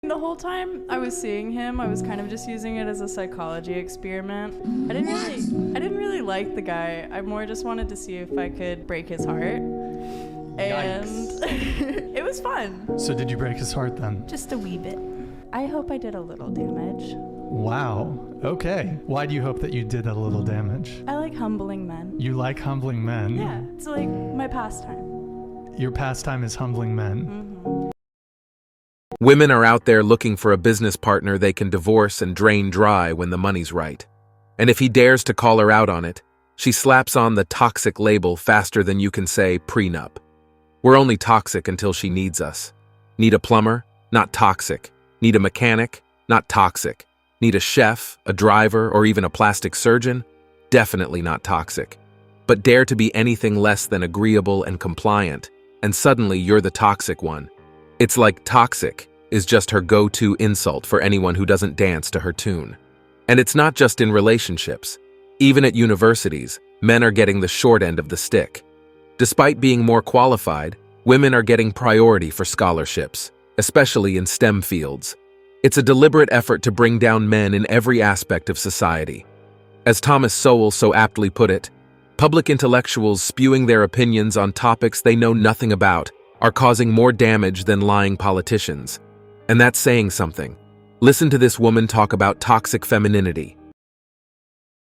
The whole time I was seeing him, I was kind of just using it as a psychology experiment. I didn't really like the guy. I more just wanted to see if I could break his heart. And it was fun. So did you break his heart then? Just a wee bit. I hope I did a little damage. Wow. Okay. Why do you hope that you did a little damage? I like humbling men. You like humbling men? Yeah, it's like my pastime. Your pastime is humbling men? Mm-hmm. Women are out there looking for a business partner they can divorce and drain dry when the money's right. And if he dares to call her out on it, she slaps on the toxic label faster than you can say prenup. We're only toxic until she needs us. Need a plumber? Not toxic. Need a mechanic? Not toxic. Need a chef, a driver, or even a plastic surgeon? Definitely not toxic. But dare to be anything less than agreeable and compliant, and suddenly you're the toxic one. It's like toxic is just her go-to insult for anyone who doesn't dance to her tune. And it's not just in relationships. Even at universities, men are getting the short end of the stick. Despite being more qualified, women are getting priority for scholarships, especially in STEM fields. It's a deliberate effort to bring down men in every aspect of society. As Thomas Sowell so aptly put it, public intellectuals spewing their opinions on topics they know nothing about are causing more damage than lying politicians. And that's saying something. Listen to this woman talk about toxic femininity.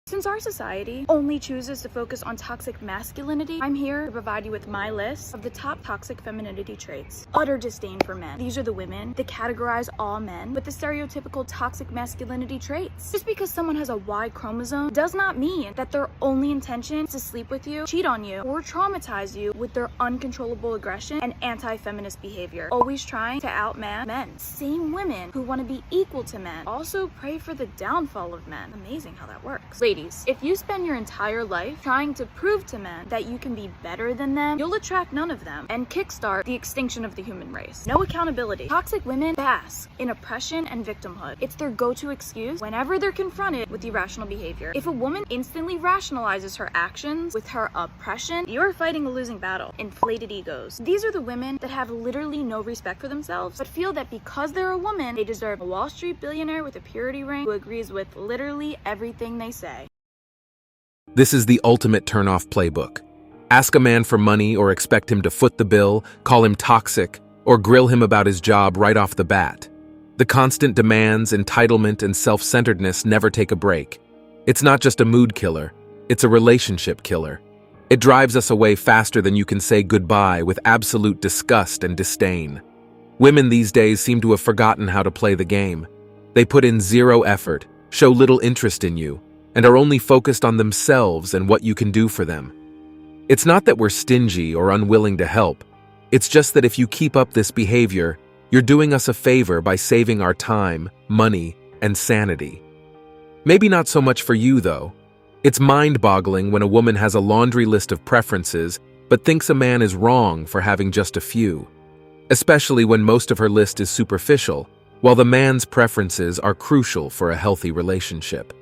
Since our society only chooses to focus on toxic masculinity, I'm here to provide you with my list of the top toxic femininity traits. Utter disdain for men. These are the women that categorize all men with the stereotypical toxic masculinity traits. Just because someone has a Y chromosome does not mean that their only intention is to sleep with you, cheat on you, or traumatize you with their uncontrollable aggression and anti-feminist behavior. Always trying to outman men. Same women who want to be equal to men also pray for the downfall of men. Amazing how that works. Ladies, if you spend your entire life trying to prove to men that you can be better than them, you'll attract none of them and kickstart the extinction of the human race. No accountability. Toxic women bask in oppression and victimhood. It's their go-to excuse whenever they're confronted with irrational behavior. If a woman instantly rationalizes her actions with her oppression, you're fighting a losing battle. Inflated egos. These are the women that have literally no respect for themselves, but feel that because they're a woman, they deserve a Wall Street billionaire with a purity ring who agrees with literally everything they say. This is the ultimate turn-off playbook. Ask a man for money or expect him to foot the bill, call him toxic, or grill him about his job right off the bat. The constant demands, entitlement, and self-centeredness never take a break. It's not just a mood killer, it's a relationship killer. It drives us away faster than you can say goodbye with absolute disgust and disdain. Women these days seem to have forgotten how to play the game. They put in zero effort, show little interest in you, and are only focused on themselves and what you can do for them. It's not that we're stingy or unwilling to help. It's just that if you keep up this behavior, you're doing us a favor by saving our time, money, and sanity. Maybe not so much for you, though. It's mind-boggling when a woman has a laundry list of preferences but thinks a man is wrong for having just a few. Especially when most of her list is superficial, while the man's preferences are crucial for a healthy relationship.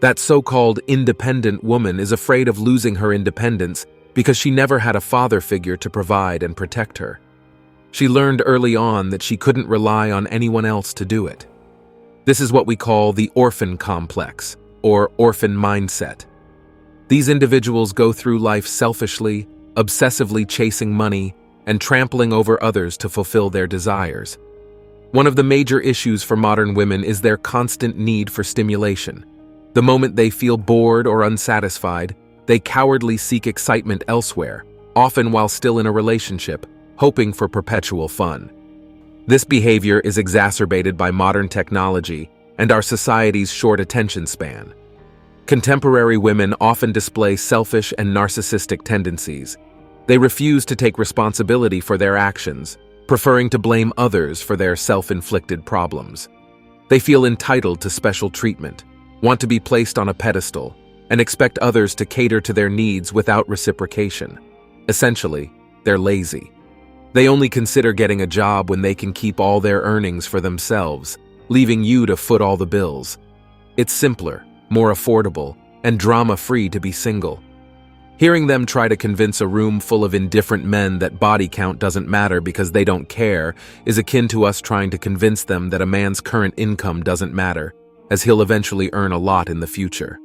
That so-called independent woman is afraid of losing her independence because she never had a father figure to provide and protect her. She learned early on that she couldn't rely on anyone else to do it. This is what we call the orphan complex, or orphan mindset. These individuals go through life selfishly, obsessively chasing money, and trampling over others to fulfill their desires. One of the major issues for modern women is their constant need for stimulation. The moment they feel bored or unsatisfied, they cowardly seek excitement elsewhere, often while still in a relationship, hoping for perpetual fun. This behavior is exacerbated by modern technology and our society's short attention span. Contemporary women often display selfish and narcissistic tendencies. They refuse to take responsibility for their actions, preferring to blame others for their self-inflicted problems. They feel entitled to special treatment, want to be placed on a pedestal, and expect others to cater to their needs without reciprocation. Essentially, they're lazy. They only consider getting a job when they can keep all their earnings for themselves, leaving you to foot all the bills. It's simpler, more affordable, and drama-free to be single. Hearing them try to convince a room full of indifferent men that body count doesn't matter because they don't care is akin to us trying to convince them that a man's current income doesn't matter, as he'll eventually earn a lot in the future.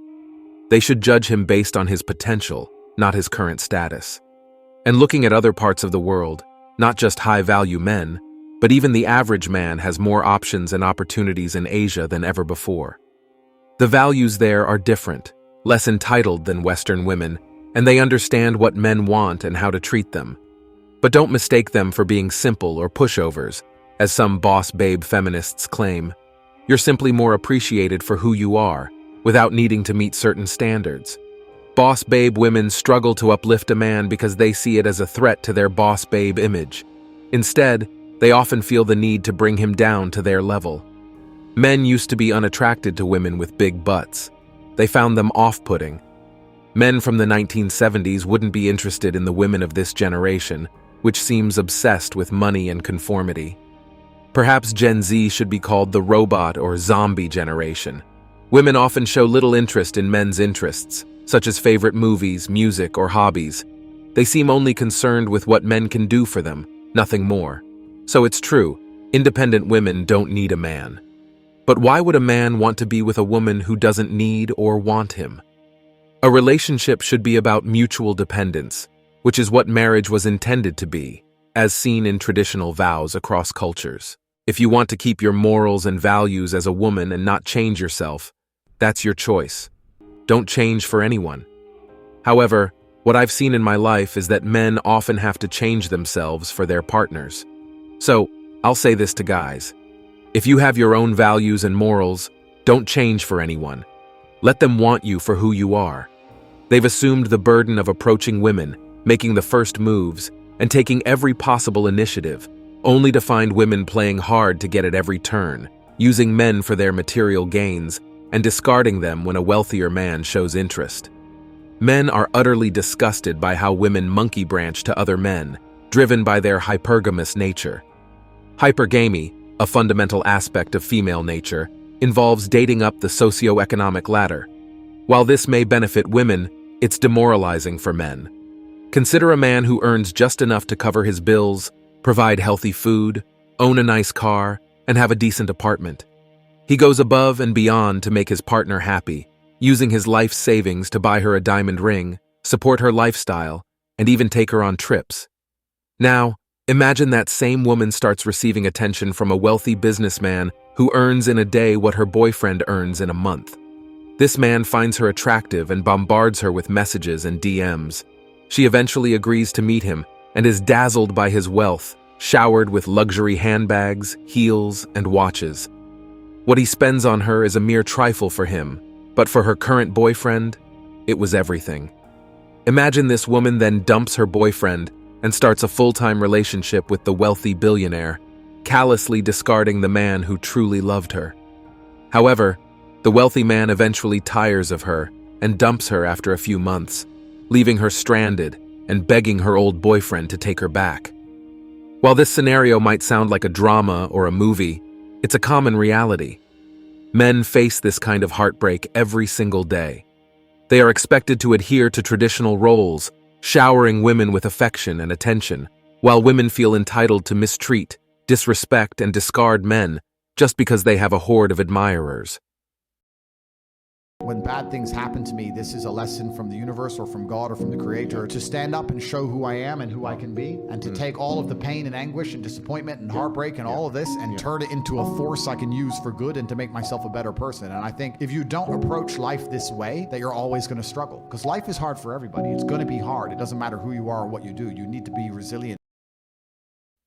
They should judge him based on his potential, not his current status. And looking at other parts of the world, not just high-value men, but even the average man has more options and opportunities in Asia than ever before. The values there are different, less entitled than Western women, and they understand what men want and how to treat them. But don't mistake them for being simple or pushovers, as some boss babe feminists claim. You're simply more appreciated for who you are, without needing to meet certain standards. Boss babe women struggle to uplift a man because they see it as a threat to their boss babe image. Instead, they often feel the need to bring him down to their level. Men used to be unattracted to women with big butts. They found them off-putting. Men from the 1970s wouldn't be interested in the women of this generation, which seems obsessed with money and conformity. Perhaps Gen Z should be called the robot or zombie generation. Women often show little interest in men's interests, such as favorite movies, music, or hobbies. They seem only concerned with what men can do for them, nothing more. So it's true, independent women don't need a man. But why would a man want to be with a woman who doesn't need or want him? A relationship should be about mutual dependence, which is what marriage was intended to be, as seen in traditional vows across cultures. If you want to keep your morals and values as a woman and not change yourself, that's your choice. Don't change for anyone. However, what I've seen in my life is that men often have to change themselves for their partners. So, I'll say this to guys. If you have your own values and morals, don't change for anyone. Let them want you for who you are. They've assumed the burden of approaching women, making the first moves, and taking every possible initiative, only to find women playing hard to get at every turn, using men for their material gains, and discarding them when a wealthier man shows interest. Men are utterly disgusted by how women monkey branch to other men, driven by their hypergamous nature. Hypergamy, a fundamental aspect of female nature, involves dating up the socioeconomic ladder. While this may benefit women, it's demoralizing for men. Consider a man who earns just enough to cover his bills, provide healthy food, own a nice car, and have a decent apartment. He goes above and beyond to make his partner happy, using his life savings to buy her a diamond ring, support her lifestyle, and even take her on trips. Now, imagine that same woman starts receiving attention from a wealthy businessman who earns in a day what her boyfriend earns in a month. This man finds her attractive and bombards her with messages and DMs. She eventually agrees to meet him and is dazzled by his wealth, showered with luxury handbags, heels, and watches. What he spends on her is a mere trifle for him, but for her current boyfriend, it was everything. Imagine this woman then dumps her boyfriend and starts a full-time relationship with the wealthy billionaire, callously discarding the man who truly loved her. However, the wealthy man eventually tires of her and dumps her after a few months, leaving her stranded and begging her old boyfriend to take her back. While this scenario might sound like a drama or a movie, it's a common reality. Men face this kind of heartbreak every single day. They are expected to adhere to traditional roles, showering women with affection and attention, while women feel entitled to mistreat, disrespect, and discard men just because they have a horde of admirers. When bad things happen to me, this is a lesson from the universe or from God or from the Creator to stand up and show who I am and who I can be, and to take all of the pain and anguish and disappointment and heartbreak and all of this and turn it into a force I can use for good and to make myself a better person. And I think if you don't approach life this way, that you're always going to struggle, because life is hard for everybody. It's going to be hard. It doesn't matter who you are or what you do. You need to be resilient.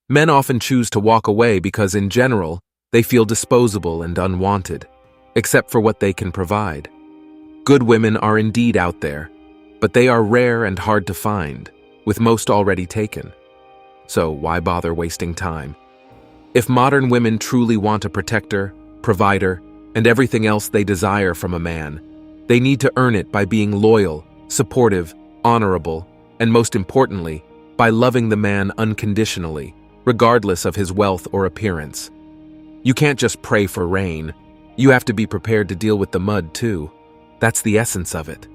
Men often choose to walk away because, in general, they feel disposable and unwanted, except for what they can provide. Good women are indeed out there, but they are rare and hard to find, with most already taken. So why bother wasting time? If modern women truly want a protector, provider, and everything else they desire from a man, they need to earn it by being loyal, supportive, honorable, and most importantly, by loving the man unconditionally, regardless of his wealth or appearance. You can't just pray for rain. You have to be prepared to deal with the mud too. That's the essence of it.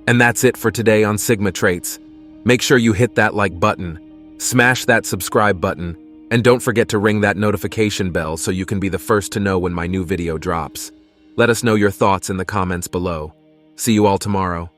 And that's it for today on Sigma Traits. Make sure you hit that like button, smash that subscribe button, and don't forget to ring that notification bell so you can be the first to know when my new video drops. Let us know your thoughts in the comments below. See you all tomorrow.